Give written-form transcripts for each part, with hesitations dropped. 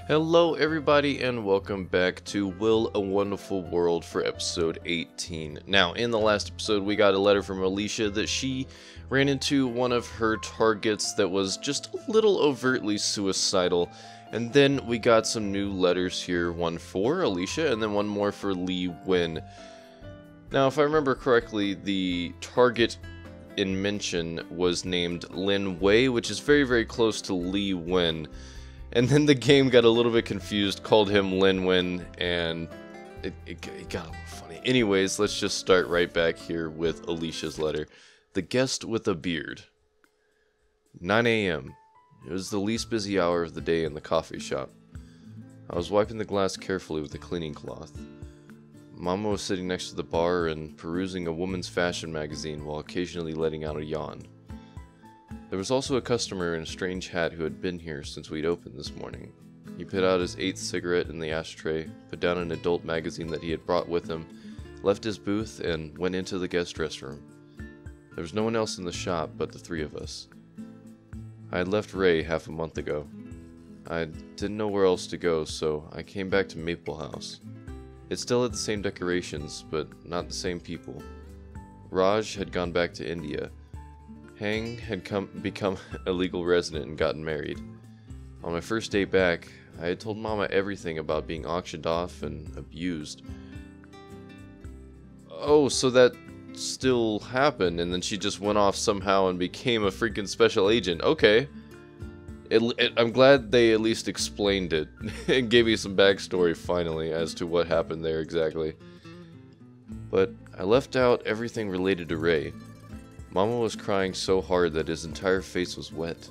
Hello everybody and welcome back to Will a Wonderful World for episode 18. Now, in the last episode we got a letter from Alicia that she ran into one of her targets that was just a little overtly suicidal. And then we got some new letters here, one for Alicia and then one more for Lee Win. Now, if I remember correctly, the target in mention was named Lin Wei, which is very, very close to Lee Win. And then the game got a little bit confused, called him Lin Win, and it got a little funny. Anyways, let's just start right back here with Alicia's letter. The guest with a beard. 9 a.m. It was the least busy hour of the day in the coffee shop. I was wiping the glass carefully with a cleaning cloth. Mama was sitting next to the bar and perusing a woman's fashion magazine while occasionally letting out a yawn. There was also a customer in a strange hat who had been here since we'd opened this morning. He put out his 8th cigarette in the ashtray, put down an adult magazine that he had brought with him, left his booth, and went into the guest restroom. There was no one else in the shop but the three of us. I had left Ray half a month ago. I didn't know where else to go, so I came back to Maple House. It still had the same decorations, but not the same people. Raj had gone back to India. Hang had become a legal resident and gotten married. On my first day back, I had told Mama everything about being auctioned off and abused. Oh, so that still happened, and then she just went off somehow and became a freaking special agent. Okay. I'm glad they at least explained it and gave me some backstory finally as to what happened there exactly. But I left out everything related to Ray. Mama was crying so hard that his entire face was wet.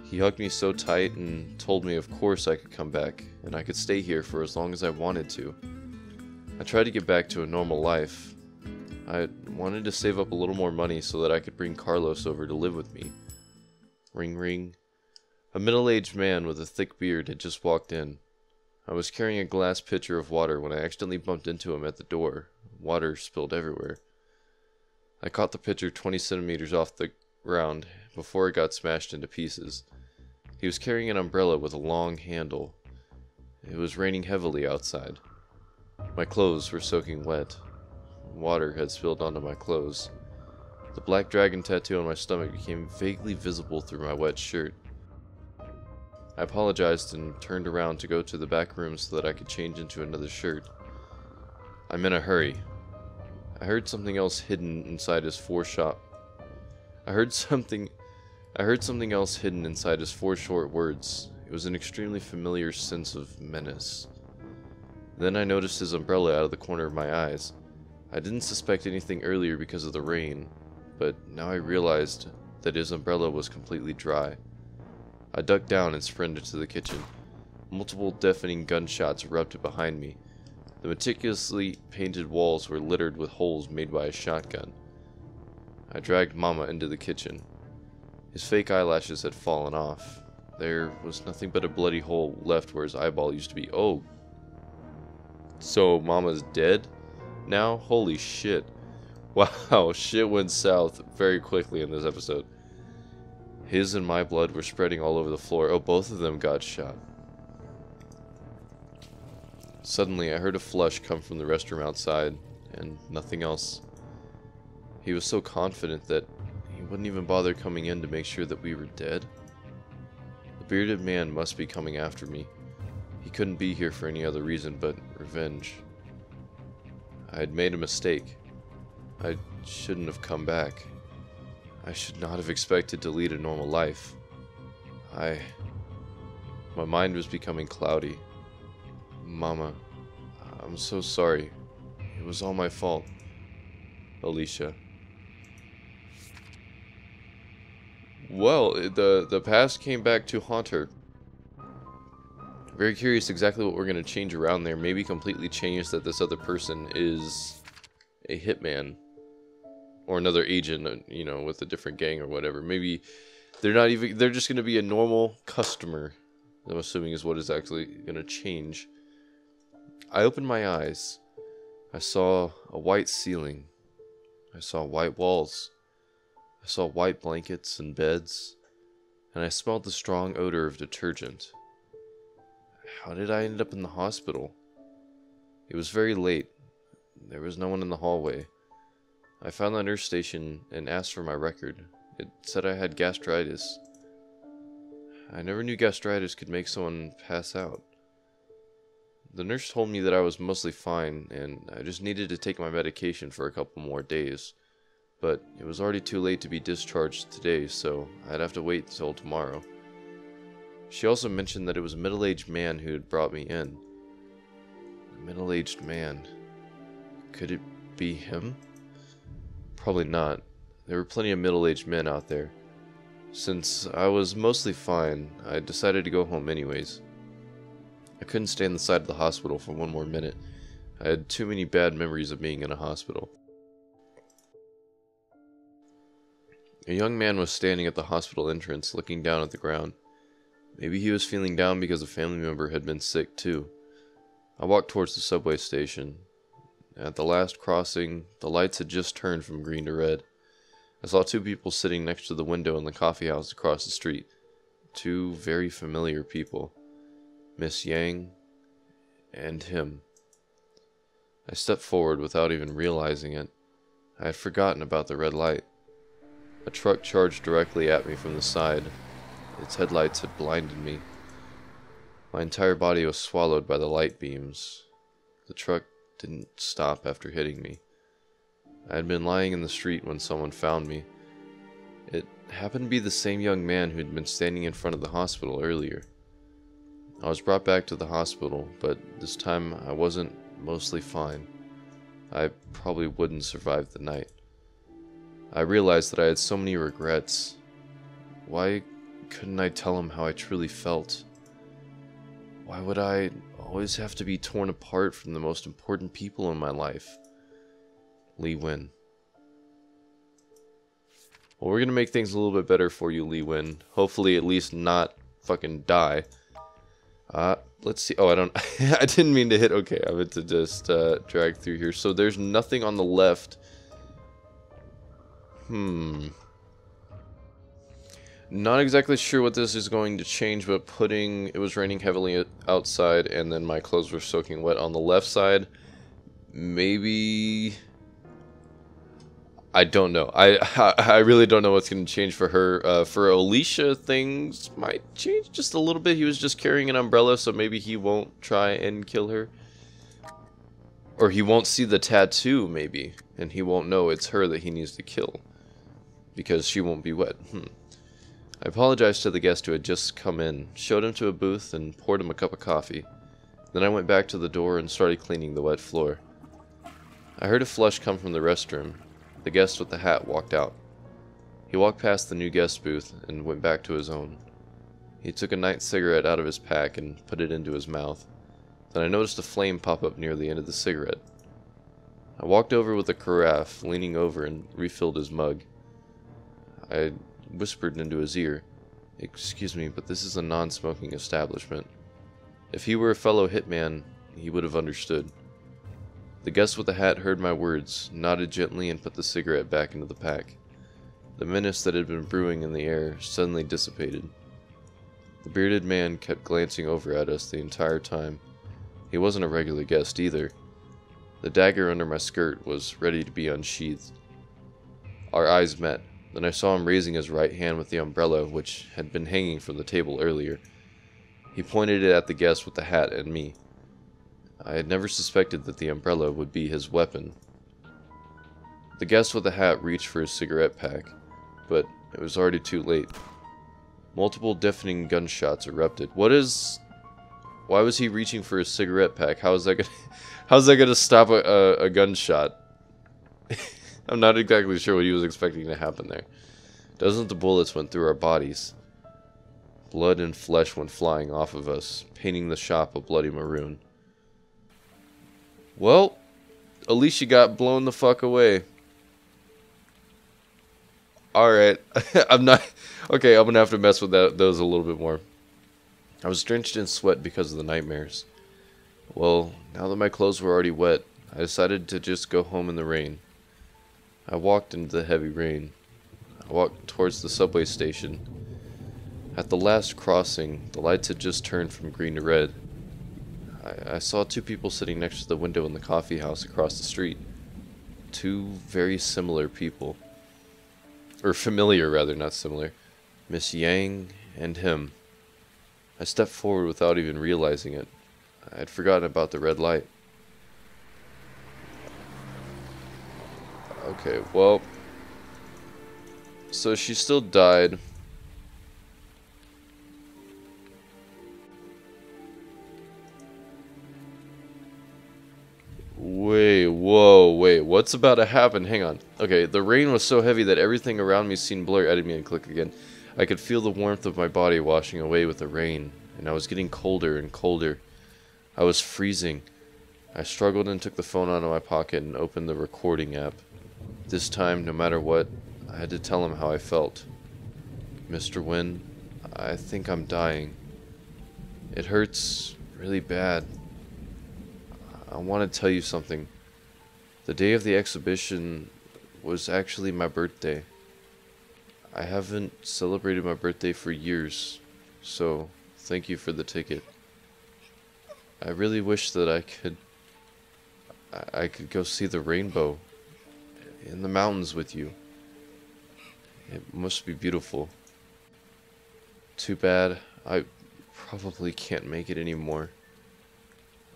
He hugged me so tight and told me of course I could come back and I could stay here for as long as I wanted to. I tried to get back to a normal life. I wanted to save up a little more money so that I could bring Carlos over to live with me. Ring ring. A middle-aged man with a thick beard had just walked in. I was carrying a glass pitcher of water when I accidentally bumped into him at the door. Water spilled everywhere. I caught the pitcher 20 centimeters off the ground before it got smashed into pieces. He was carrying an umbrella with a long handle. It was raining heavily outside. My clothes were soaking wet. Water had spilled onto my clothes. The black dragon tattoo on my stomach became vaguely visible through my wet shirt. I apologized and turned around to go to the back room so that I could change into another shirt. I'm in a hurry. I heard something else hidden inside his I heard something else hidden inside his 4 short words. It was an extremely familiar sense of menace. Then I noticed his umbrella out of the corner of my eyes. I didn't suspect anything earlier because of the rain, but now I realized that his umbrella was completely dry. I ducked down and sprinted to the kitchen. Multiple deafening gunshots erupted behind me. The meticulously painted walls were littered with holes made by a shotgun. I dragged Mama into the kitchen. His fake eyelashes had fallen off. There was nothing but a bloody hole left where his eyeball used to be. Oh. So Mama's dead? Now? Holy shit. Wow, shit went south very quickly in this episode. His and my blood were spreading all over the floor. Oh, both of them got shot. Suddenly, I heard a flush come from the restroom outside, and nothing else. He was so confident that he wouldn't even bother coming in to make sure that we were dead. The bearded man must be coming after me. He couldn't be here for any other reason but revenge. I had made a mistake. I shouldn't have come back. I should not have expected to lead a normal life. My mind was becoming cloudy. Mama, I'm so sorry. It was all my fault. Alicia. Well, the past came back to haunt her. Very curious exactly what we're going to change around there. Maybe completely change that this other person is a hitman. Or another agent, you know, with a different gang or whatever. Maybe they're just going to be a normal customer. I'm assuming is what is actually going to change. I opened my eyes. I saw a white ceiling. I saw white walls. I saw white blankets and beds. And I smelled the strong odor of detergent. How did I end up in the hospital? It was very late. There was no one in the hallway. I found the nurse station and asked for my record. It said I had gastritis. I never knew gastritis could make someone pass out. The nurse told me that I was mostly fine and I just needed to take my medication for a couple more days. But it was already too late to be discharged today, so I'd have to wait till tomorrow. She also mentioned that it was a middle-aged man who had brought me in. A middle-aged man. Could it be him? Probably not. There were plenty of middle-aged men out there. Since I was mostly fine, I decided to go home anyways. I couldn't stay on the side of the hospital for one more minute. I had too many bad memories of being in a hospital. A young man was standing at the hospital entrance, looking down at the ground. Maybe he was feeling down because a family member had been sick too. I walked towards the subway station. At the last crossing, the lights had just turned from green to red. I saw two people sitting next to the window in the coffee house across the street. Two very familiar people. Miss Yang and him. I stepped forward without even realizing it. I had forgotten about the red light. A truck charged directly at me from the side. Its headlights had blinded me. My entire body was swallowed by the light beams. The truck didn't stop after hitting me. I had been lying in the street when someone found me. It happened to be the same young man who had been standing in front of the hospital earlier. I was brought back to the hospital, but this time I wasn't mostly fine. I probably wouldn't survive the night. I realized that I had so many regrets. Why couldn't I tell him how I truly felt? Why would I always have to be torn apart from the most important people in my life? Lee Win. Well, we're gonna make things a little bit better for you, Lee Win. Hopefully at least not fucking die. Let's see. Oh, I don't... I didn't mean to hit okay. I meant to just drag through here. So there's nothing on the left. Not exactly sure what this is going to change, but putting... It was raining heavily outside, and then my clothes were soaking wet on the left side. Maybe... I don't know. I really don't know what's going to change for her. For Alicia, things might change just a little bit. He was just carrying an umbrella, so maybe he won't try and kill her. Or he won't see the tattoo, maybe. And he won't know it's her that he needs to kill. Because she won't be wet. I apologized to the guest who had just come in, showed him to a booth, and poured him a cup of coffee. Then I went back to the door and started cleaning the wet floor. I heard a flush come from the restroom. The guest with the hat walked out. He walked past the new guest booth and went back to his own. He took a night cigarette out of his pack and put it into his mouth. Then I noticed a flame pop up near the end of the cigarette. I walked over with a carafe, leaning over and refilled his mug. I whispered into his ear, "Excuse me, but this is a non-smoking establishment." If he were a fellow hitman, he would have understood. The guest with the hat heard my words, nodded gently, and put the cigarette back into the pack. The menace that had been brewing in the air suddenly dissipated. The bearded man kept glancing over at us the entire time. He wasn't a regular guest either. The dagger under my skirt was ready to be unsheathed. Our eyes met. Then I saw him raising his right hand with the umbrella, which had been hanging from the table earlier. He pointed it at the guest with the hat and me. I had never suspected that the umbrella would be his weapon. The guest with the hat reached for his cigarette pack, but it was already too late. Multiple deafening gunshots erupted. Why was he reaching for his cigarette pack? How's that gonna stop a gunshot? I'm not exactly sure what he was expecting to happen there. Dozens of bullets went through our bodies. Blood and flesh went flying off of us, painting the shop a bloody maroon. Well, Alicia got blown the fuck away. Alright, I'm gonna have to mess with those a little bit more. I was drenched in sweat because of the nightmares. Well, now that my clothes were already wet, I decided to just go home in the rain. I walked into the heavy rain. I walked towards the subway station. At the last crossing, the lights had just turned from green to red. I saw two people sitting next to the window in the coffee house across the street. Two very similar people. Or familiar, rather, not similar. Miss Yang and him. I stepped forward without even realizing it. I had forgotten about the red light. Okay, well... So she still died. Wait, whoa, wait, what's about to happen? Hang on. Okay, the rain was so heavy that everything around me seemed blurry. Edit me and click again. I could feel the warmth of my body washing away with the rain, and I was getting colder and colder. I was freezing. I struggled and took the phone out of my pocket and opened the recording app. This time, no matter what, I had to tell him how I felt. Mr. Wynn, I think I'm dying. It hurts really bad. I want to tell you something. The day of the exhibition was actually my birthday. I haven't celebrated my birthday for years, so thank you for the ticket. I really wish that I could go see the rainbow in the mountains with you. It must be beautiful. Too bad I probably can't make it anymore.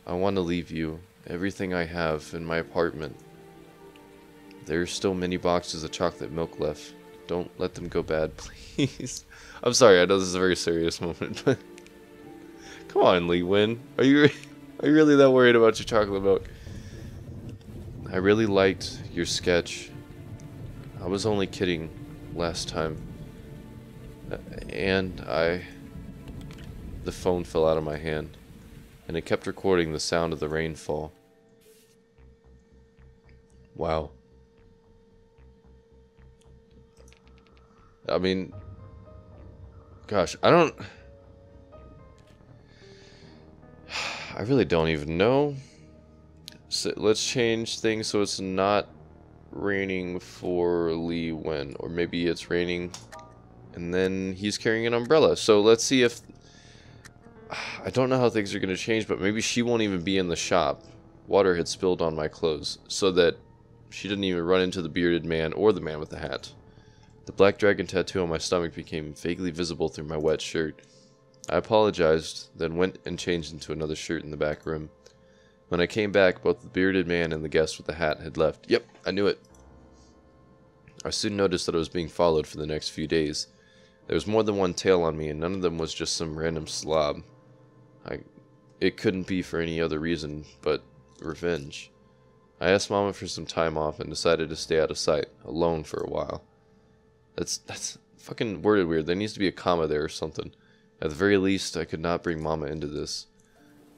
I want to leave you everything I have in my apartment. There are still many boxes of chocolate milk left. Don't let them go bad, please. I'm sorry, I know this is a very serious moment, but come on, Lee Win. Are you really that worried about your chocolate milk? I really liked your sketch. I was only kidding last time. And the phone fell out of my hand, and it kept recording the sound of the rainfall. Wow. I mean, gosh, I really don't even know. So let's change things so it's not raining for Lee Wen, or maybe it's raining and then he's carrying an umbrella. So let's see if... I don't know how things are going to change, but maybe she won't even be in the shop. Water had spilled on my clothes, so that she didn't even run into the bearded man or the man with the hat. The black dragon tattoo on my stomach became vaguely visible through my wet shirt. I apologized, then went and changed into another shirt in the back room. When I came back, both the bearded man and the guest with the hat had left. Yep, I knew it. I soon noticed that I was being followed for the next few days. There was more than one tail on me, and none of them was just some random slob. It couldn't be for any other reason but revenge. I asked Mama for some time off and decided to stay out of sight, alone for a while. That's fucking worded weird. There needs to be a comma there or something. At the very least, I could not bring Mama into this.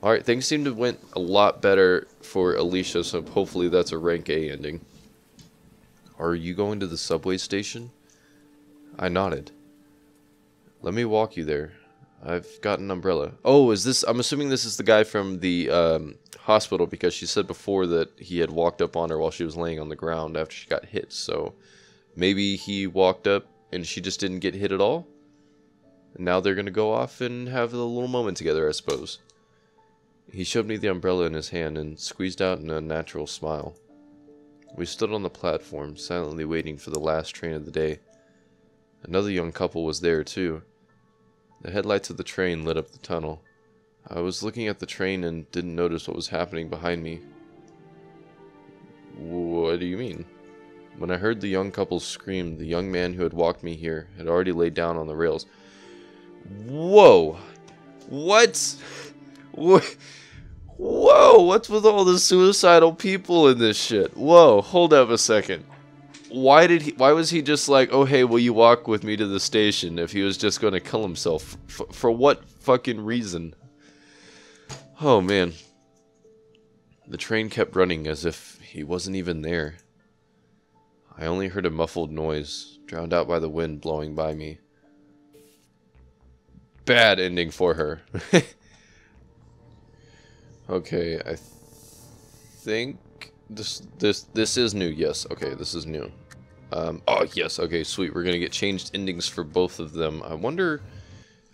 Alright, things seem to went a lot better for Alicia, so hopefully that's a rank A ending. Are you going to the subway station? I nodded. Let me walk you there. I've got an umbrella. Oh, is this... I'm assuming this is the guy from the hospital, because she said before that he had walked up on her while she was laying on the ground after she got hit. So maybe he walked up and she just didn't get hit at all? And now they're going to go off and have a little moment together, I suppose. He showed me the umbrella in his hand and squeezed out an unnatural smile. We stood on the platform, silently waiting for the last train of the day. Another young couple was there, too. The headlights of the train lit up the tunnel. I was looking at the train and didn't notice what was happening behind me. What do you mean? When I heard the young couple scream, the young man who had walked me here had already laid down on the rails. Whoa! What? Whoa! What's with all the suicidal people in this shit? Whoa, hold up a second. Why was he just like, oh hey, will you walk with me to the station, if he was just going to kill himself? For what fucking reason? Oh man. The train kept running as if he wasn't even there. I only heard a muffled noise, drowned out by the wind blowing by me. Bad ending for her. Okay, I think this is new. Yes, okay, this is new. Oh yes, okay, sweet. We're gonna get changed endings for both of them. I wonder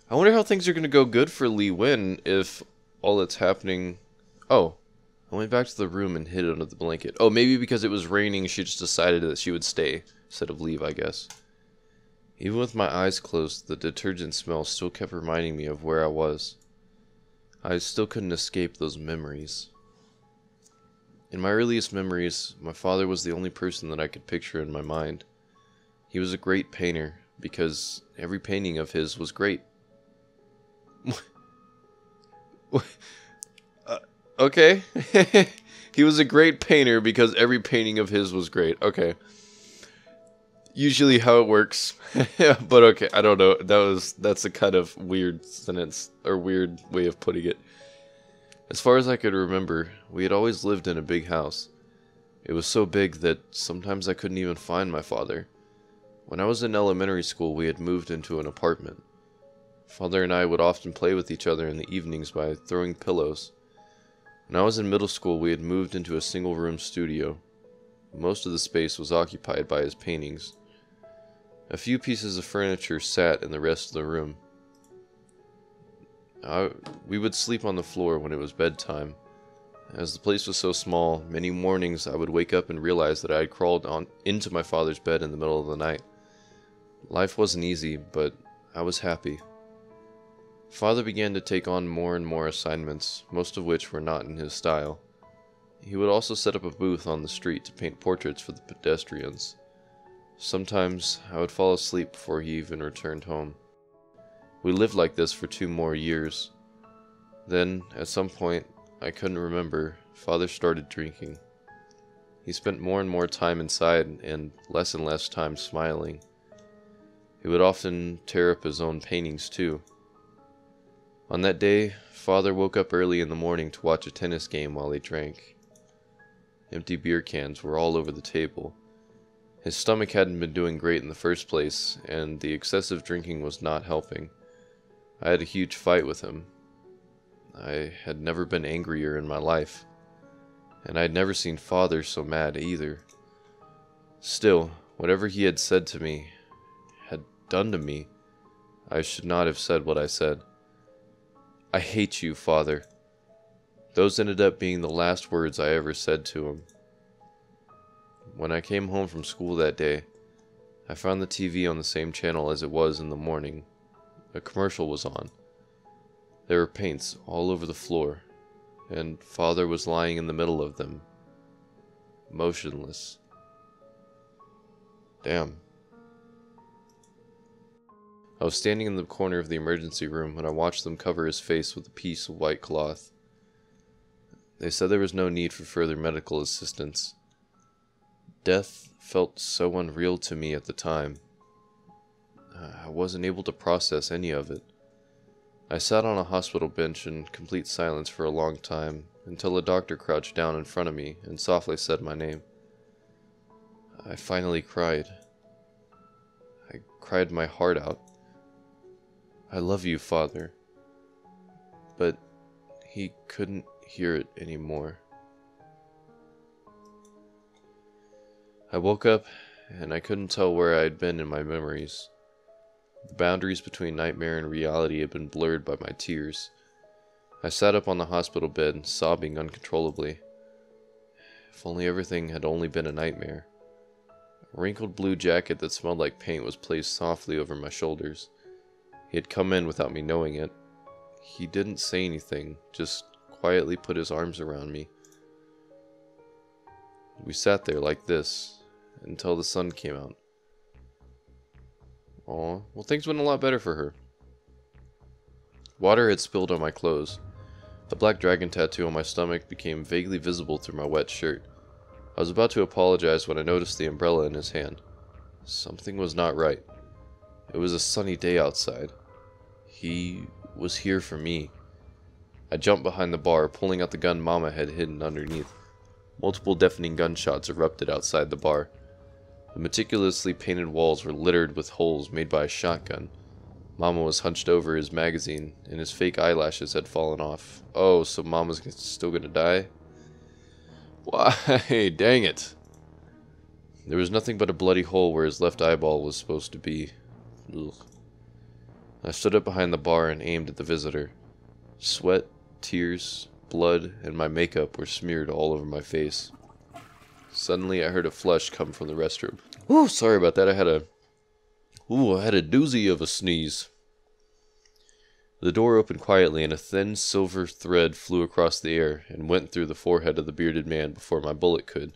how things are gonna go good for Lee Win if all that's happening Oh, I went back to the room and hid under the blanket. Oh, maybe because it was raining, she just decided that she would stay instead of leave, I guess. Even with my eyes closed, the detergent smell still kept reminding me of where I was. I still couldn't escape those memories. In my earliest memories, my father was the only person that I could picture in my mind. He was a great painter, because every painting of his was great. Okay. He was a great painter because every painting of his was great. Okay. Usually how it works. But okay, I don't know. That's a kind of weird sentence, or weird way of putting it. As far as I could remember, we had always lived in a big house. It was so big that sometimes I couldn't even find my father. When I was in elementary school, we had moved into an apartment. Father and I would often play with each other in the evenings by throwing pillows. When I was in middle school, we had moved into a single-room studio. Most of the space was occupied by his paintings. A few pieces of furniture sat in the rest of the room. We would sleep on the floor when it was bedtime. As the place was so small, many mornings I would wake up and realize that I had crawled into my father's bed in the middle of the night. Life wasn't easy, but I was happy. Father began to take on more and more assignments, most of which were not in his style. He would also set up a booth on the street to paint portraits for the pedestrians. Sometimes I would fall asleep before he even returned home. We lived like this for 2 more years. Then, at some point, I couldn't remember, Father started drinking. He spent more and more time inside and less time smiling. He would often tear up his own paintings too. On that day, Father woke up early in the morning to watch a tennis game while he drank. Empty beer cans were all over the table. His stomach hadn't been doing great in the first place, and the excessive drinking was not helping. I had a huge fight with him. I had never been angrier in my life, and I had never seen Father so mad either. Still, whatever he had said to me, had done to me, I should not have said what I said. I hate you, Father. Those ended up being the last words I ever said to him. When I came home from school that day, I found the TV on the same channel as it was in the morning. A commercial was on. There were paints all over the floor, and Father was lying in the middle of them, motionless. Damn. I was standing in the corner of the emergency room when I watched them cover his face with a piece of white cloth. They said there was no need for further medical assistance. Death felt so unreal to me at the time. I wasn't able to process any of it. I sat on a hospital bench in complete silence for a long time, until a doctor crouched down in front of me and softly said my name. I finally cried. I cried my heart out. I love you, Father. But he couldn't hear it anymore. I woke up, and I couldn't tell where I had been in my memories. The boundaries between nightmare and reality had been blurred by my tears. I sat up on the hospital bed, sobbing uncontrollably. If only everything had only been a nightmare. A wrinkled blue jacket that smelled like paint was placed softly over my shoulders. He had come in without me knowing it. He didn't say anything, just quietly put his arms around me. We sat there like this, until the sun came out. Aw, well, things went a lot better for her. Water had spilled on my clothes. The black dragon tattoo on my stomach became vaguely visible through my wet shirt. I was about to apologize when I noticed the umbrella in his hand. Something was not right. It was a sunny day outside. He was here for me. I jumped behind the bar, pulling out the gun Mama had hidden underneath. Multiple deafening gunshots erupted outside the bar. The meticulously painted walls were littered with holes made by a shotgun. Mama was hunched over his magazine, and his fake eyelashes had fallen off. Oh, so Mama's still gonna die? Why, dang it. There was nothing but a bloody hole where his left eyeball was supposed to be. Ugh. I stood up behind the bar and aimed at the visitor. Sweat, tears, Blood and my makeup were smeared all over my face. Suddenly, I heard a flush come from the restroom. Ooh, sorry about that. I had a doozy of a sneeze. The door opened quietly, and a thin silver thread flew across the air and went through the forehead of the bearded man before my bullet could.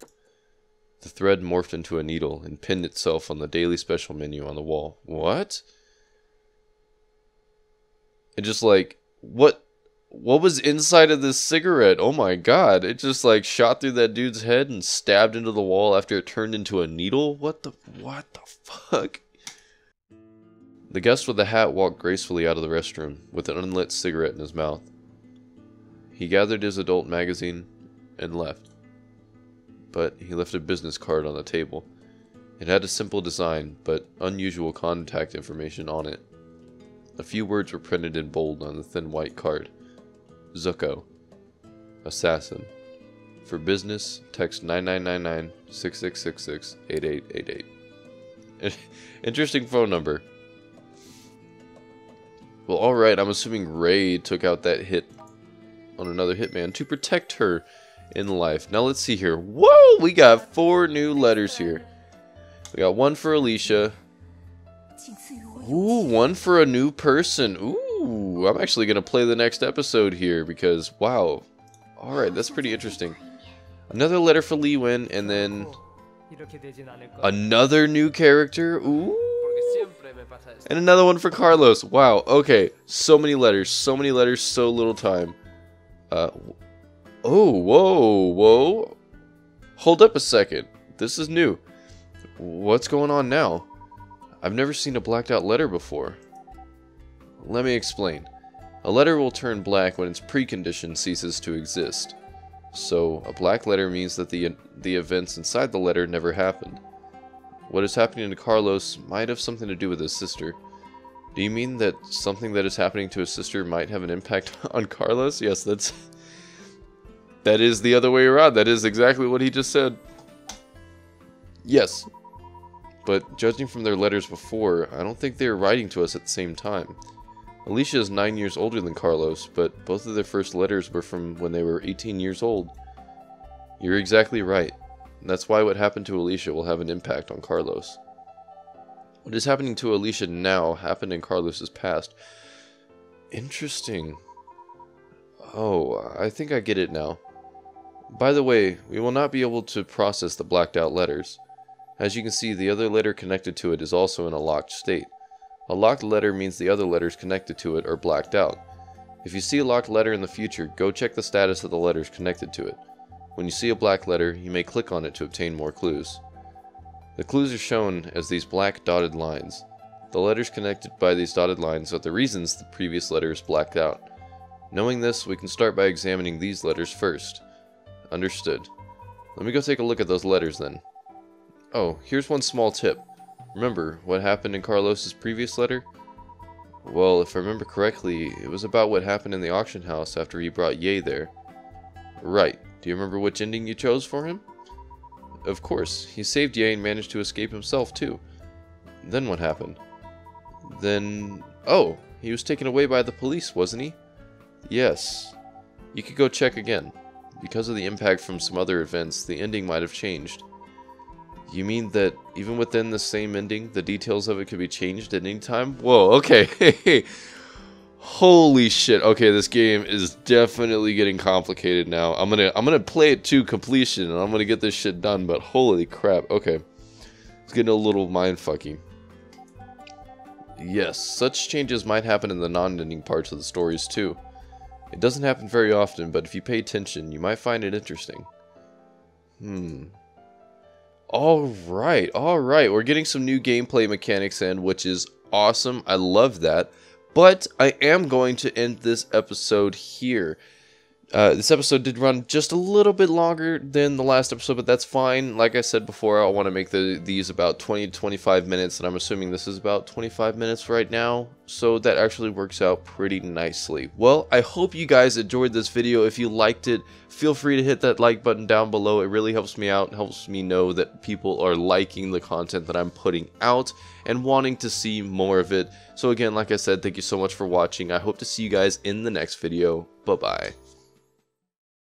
The thread morphed into a needle and pinned itself on the daily special menu on the wall. What? It just like, what was inside of this cigarette? Oh my god, it just like shot through that dude's head and stabbed into the wall after it turned into a needle? What the fuck? The guest with the hat walked gracefully out of the restroom with an unlit cigarette in his mouth. He gathered his adult magazine and left. But he left a business card on the table. It had a simple design, but unusual contact information on it. A few words were printed in bold on the thin white card. Zuko. Assassin. For business, text 9999-6666-8888. Interesting phone number. Well, alright, I'm assuming Ray took out that hit on another hitman to protect her in life. Now let's see here. Whoa! We got 4 new letters here. We got one for Alicia. Ooh, one for a new person. Ooh, I'm actually going to play the next episode here because, wow. Alright, that's pretty interesting. Another letter for Lee Win, and then another new character. Ooh. And another one for Carlos. Wow, okay. So many letters, so little time. Oh, whoa. Hold up a second. This is new. What's going on now? I've never seen a blacked out letter before. Let me explain. A letter will turn black when its precondition ceases to exist. So, a black letter means that the events inside the letter never happened. What is happening to Carlos might have something to do with his sister. Do you mean that something that is happening to his sister might have an impact on Carlos? Yes, that is the other way around. That is exactly what he just said. Yes. But judging from their letters before, I don't think they were writing to us at the same time. Alicia is 9 years older than Carlos, but both of their first letters were from when they were 18 years old. You're exactly right. That's why what happened to Alicia will have an impact on Carlos. What is happening to Alicia now happened in Carlos's past. Interesting. Oh, I think I get it now. By the way, we will not be able to process the blacked out letters. As you can see, the other letter connected to it is also in a locked state. A locked letter means the other letters connected to it are blacked out. If you see a locked letter in the future, go check the status of the letters connected to it. When you see a black letter, you may click on it to obtain more clues. The clues are shown as these black dotted lines. The letters connected by these dotted lines are the reasons the previous letter is blacked out. Knowing this, we can start by examining these letters first. Understood. Let me go take a look at those letters then. Oh, here's one small tip. Remember what happened in Carlos's previous letter? Well, if I remember correctly, it was about what happened in the auction house after he brought Ye there. Right. Do you remember which ending you chose for him? Of course. He saved Ye and managed to escape himself too. Then what happened? Then... oh, he was taken away by the police, wasn't he? Yes. You could go check again. Because of the impact from some other events, the ending might have changed. You mean that even within the same ending, the details of it could be changed at any time? Whoa, okay. Holy shit. Okay, this game is definitely getting complicated now. I'm gonna play it to completion and I'm gonna get this shit done, but holy crap. Okay. It's getting a little mindfucky. Yes, such changes might happen in the non-ending parts of the stories too. It doesn't happen very often, but if you pay attention, you might find it interesting. Alright, we're getting some new gameplay mechanics in, which is awesome. I love that. But I am going to end this episode here. This episode did run just a little bit longer than the last episode, but that's fine. Like I said before, I want to make these about 20 to 25 minutes, and I'm assuming this is about 25 minutes right now. So that actually works out pretty nicely. Well, I hope you guys enjoyed this video. If you liked it, feel free to hit that like button down below. It really helps me out, helps me know that people are liking the content that I'm putting out and wanting to see more of it. So again, like I said, thank you so much for watching. I hope to see you guys in the next video. Bye-bye.